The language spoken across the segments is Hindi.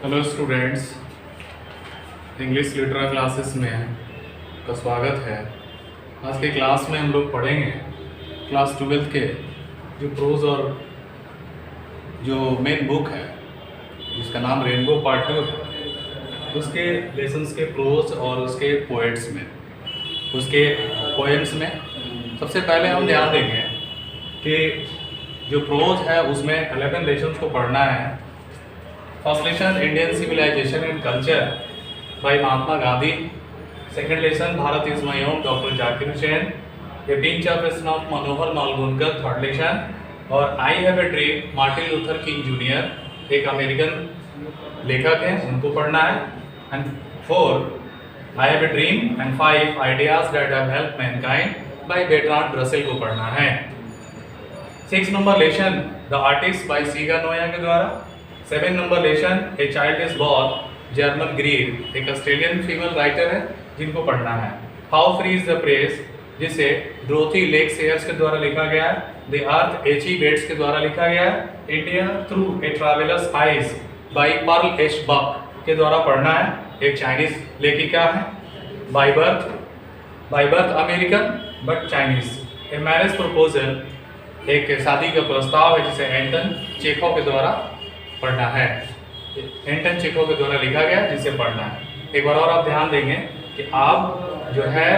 Hello students, English literature classes में का स्वागत है। आज के क्लास में हम लोग पढ़ेंगे क्लास 12th के जो प्रोज और जो मेन बुक है जिसका नाम रेनबो पार्ट 2 है, उसके लेसन्स के प्रोज और उसके पोएट्स में, उसके पोएम्स में सबसे पहले हम ध्यान देंगे कि जो प्रोज है उसमें 11 लेसन्स को पढ़ना है। First lesson Indian civilization and culture by Mahatma Gandhi. Second lesson Bharat is my home doctor Zakir Hussain. A pinch of snuff Manohar Malgonkar third lesson. और I have a dream Martin Luther King junior, एक अमेरिकन लेखक हैं, उनको पढ़ना है। And 4 I have a dream and 5 ideas that have helped mankind by Bertrand Russell को पढ़ना है। 6 number lesson the artist bye सीगा नोया के द्वारा। 7 number lesson a child is born Germaine Greer, एक ऑस्ट्रेलियन फीमेल राइटर है जिनको पढ़ना है। How free is the press, जिसे डोरोथी लेक सेयर्स के द्वारा लिखा गया है। द अर्थ एची बेट्स के द्वारा लिखा गया है। India through a traveller's eyes by Pearl H Buck के द्वारा पढ़ना है, एक चाइनीज लेखिका है। By birth American but Chinese. A marriage proposal, एक शादी का प्रस्ताव है जिसे एंटन चेखोव के द्वारा पढ़ना है, एंटन चेखोव के द्वारा लिखा गया जिसे पढ़ना है। एक बार और आप ध्यान देंगे कि आप जो है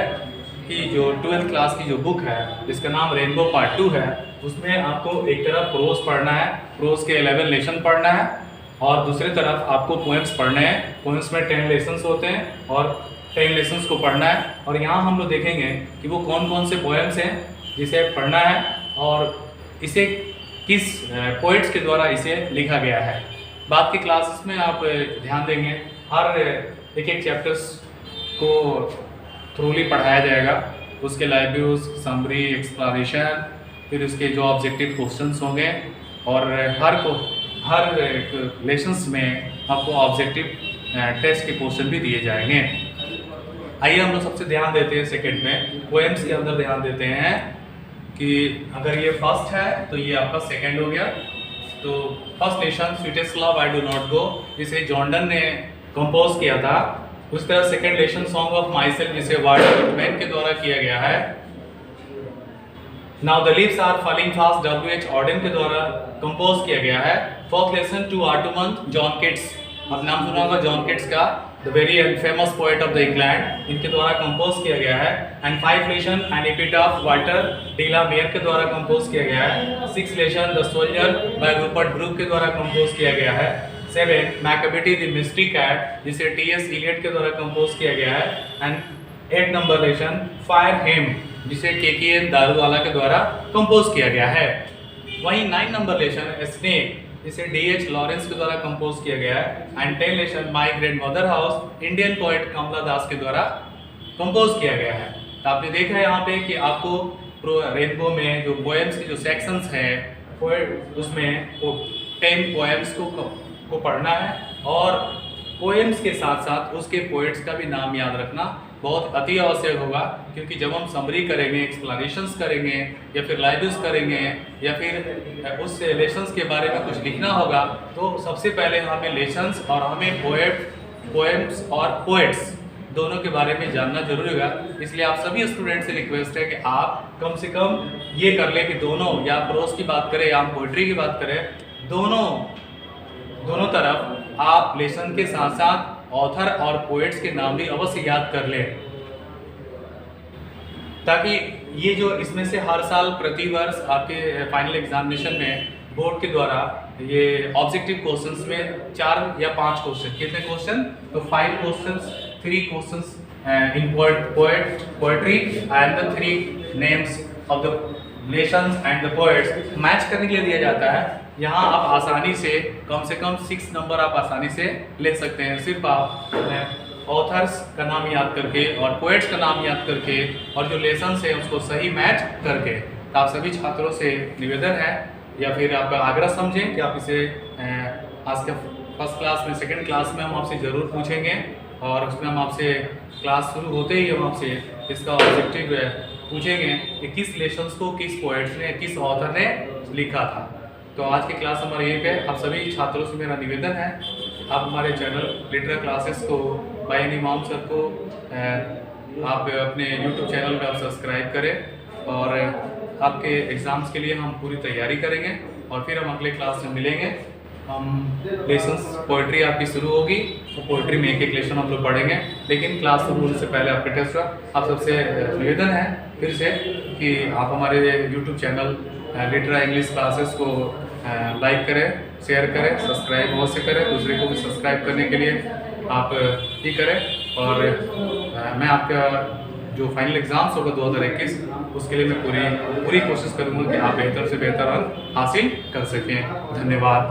कि जो 12th क्लास की जो बुक है जिसका नाम रेनबो पार्ट 2 है, उसमें आपको एक तरफ प्रोज पढ़ना है, प्रोज के 11 लेसन पढ़ना है, और दूसरी तरफ आपको पोएम्स पढ़ने हैं। पोएम्स में 10 लेसन्स होते हैं और 10 लेसन्स को पढ़ना है। और यहाँ हम लोग देखेंगे कि वो कौन कौन से पोएम्स हैं जिसे पढ़ना है और इसे किस पोइट्स के द्वारा इसे लिखा गया है। बाद के क्लासेस में आप ध्यान देंगे हर एक चैप्टर्स को थ्रूली पढ़ाया जाएगा, उसके लाइब्यूज, समरी, एक्सप्लोरेशन, फिर उसके जो ऑब्जेक्टिव क्वेश्चंस होंगे, और हर लेसन्स में आपको ऑब्जेक्टिव टेस्ट के क्वेश्चन भी दिए जाएंगे। आइए हम लोग सबसे ध्यान देते हैं सेकंड में पोएम्स के अंदर ध्यान देते हैं कि अगर ये फर्स्ट है तो ये आपका सेकंड हो गया। तो first lesson sweetest love I do not go, जिसे जॉर्डन ने कंपोज किया था। उस तरह second lesson song of myself, जिसे वार्डन विटमैन के द्वारा किया गया है। Now the leaves are falling fast, W.H. Auden के द्वारा कंपोज किया गया है। Fourth lesson to autumn John Keats, आप नाम सुना होगा जॉन किट्स का, the very famous poet of the England, इनके द्वारा कंपोज किया गया है। And 5 lesson an epitaph Walter de la Mare के द्वारा कंपोज किया गया है। 6 lesson the soldier by Rupert Brooke के द्वारा कंपोज किया गया है। 7 मैकाबेटी द मिस्ट्री कैट, जिसे T.S. इलियट के द्वारा कंपोज किया गया है। And 8 number lesson fire him, जिसे K.K.N. दारूवाला के द्वारा कंपोज किया गया है। वहीं 9 नंबर लेसन स्नेक, जिसे D.H. लॉरेंस के द्वारा कंपोज किया गया है। And 10 lesson my grandmother house, Indian poet Kamala Das के द्वारा कंपोज किया गया है। तो आपने देखा है यहाँ पे कि आपको रेनबो में जो पोएम्स के जो सेक्शंस हैं उसमें वो 10 पोएम्स को पढ़ना है, और पोएम्स के साथ साथ उसके पोएट्स का भी नाम याद रखना बहुत अति आवश्यक होगा, क्योंकि जब हम समरी करेंगे, एक्सप्लेनेशंस करेंगे, या फिर लाइब्यूज करेंगे, या फिर उस लेसन्स के बारे में कुछ लिखना होगा, तो सबसे पहले हमें लेसन्स और हमें पोएम्स और पोएट्स दोनों के बारे में जानना जरूरी होगा। इसलिए आप सभी स्टूडेंट से रिक्वेस्ट है कि आप कम से कम ये कर ले कि दोनों, या प्रोज की बात करें या हम पोइट्री की बात करें, दोनों तरफ आप लेसन के साथ साथ ऑथर और पोएट्स के नाम भी अवश्य याद कर लें, ताकि ये जो इसमें से हर साल प्रति वर्ष आपके फाइनल एग्जामिनेशन में बोर्ड के द्वारा ये ऑब्जेक्टिव क्वेश्चंस में 4 या 5 क्वेश्चन, कितने क्वेश्चन, तो 5 questions, 3 questions in poetry and the 3 names of the lessons and the poets match करने के लिए दिया जाता है। यहाँ आप आसानी से कम 6 नंबर आप आसानी से ले सकते हैं, सिर्फ आप ऑथर्स का नाम याद करके और पोएट्स का नाम याद करके, और जो लेसन्स है उसको सही मैच करके। तो आप सभी छात्रों से निवेदन है, या फिर आप आग्रह समझें कि आप इसे आज के फर्स्ट क्लास में, सेकंड क्लास में हम आपसे ज़रूर पूछेंगे, और उसमें हम आपसे क्लास शुरू होते ही हम आपसे इसका ऑब्जेक्टिव पूछेंगे कि किस लेसन्स को किस पोएट्स ने, किस ऑथर ने लिखा था। तो आज की क्लास हमारे यहीं पे। आप सभी छात्रों से मेरा निवेदन है आप हमारे चैनल लिटरा क्लासेस को बाय इमाम सर को आप अपने यूट्यूब चैनल पर आप सब्सक्राइब करें और आपके एग्ज़ाम्स के लिए हम पूरी तैयारी करेंगे और फिर हम अगले क्लास में मिलेंगे। हम लेसन्स पोइट्री आपकी शुरू होगी तो पोइट्री में एक लेसन हम लोग पढ़ेंगे, लेकिन क्लास शुरू होने से पहले आपके टेस्ट हुआ आप सबसे निवेदन है फिर से कि आप हमारे YouTube channel Litera English classes को लाइक करें, शेयर करें, सब्सक्राइब अवश्य करें, दूसरे को भी सब्सक्राइब करने के लिए आप ये करें। और मैं आपका जो फाइनल एग्ज़ाम्स होगा 2021 उसके लिए मैं पूरी कोशिश करूँगा कि आप बेहतर से बेहतर अंक हासिल कर सकें। धन्यवाद।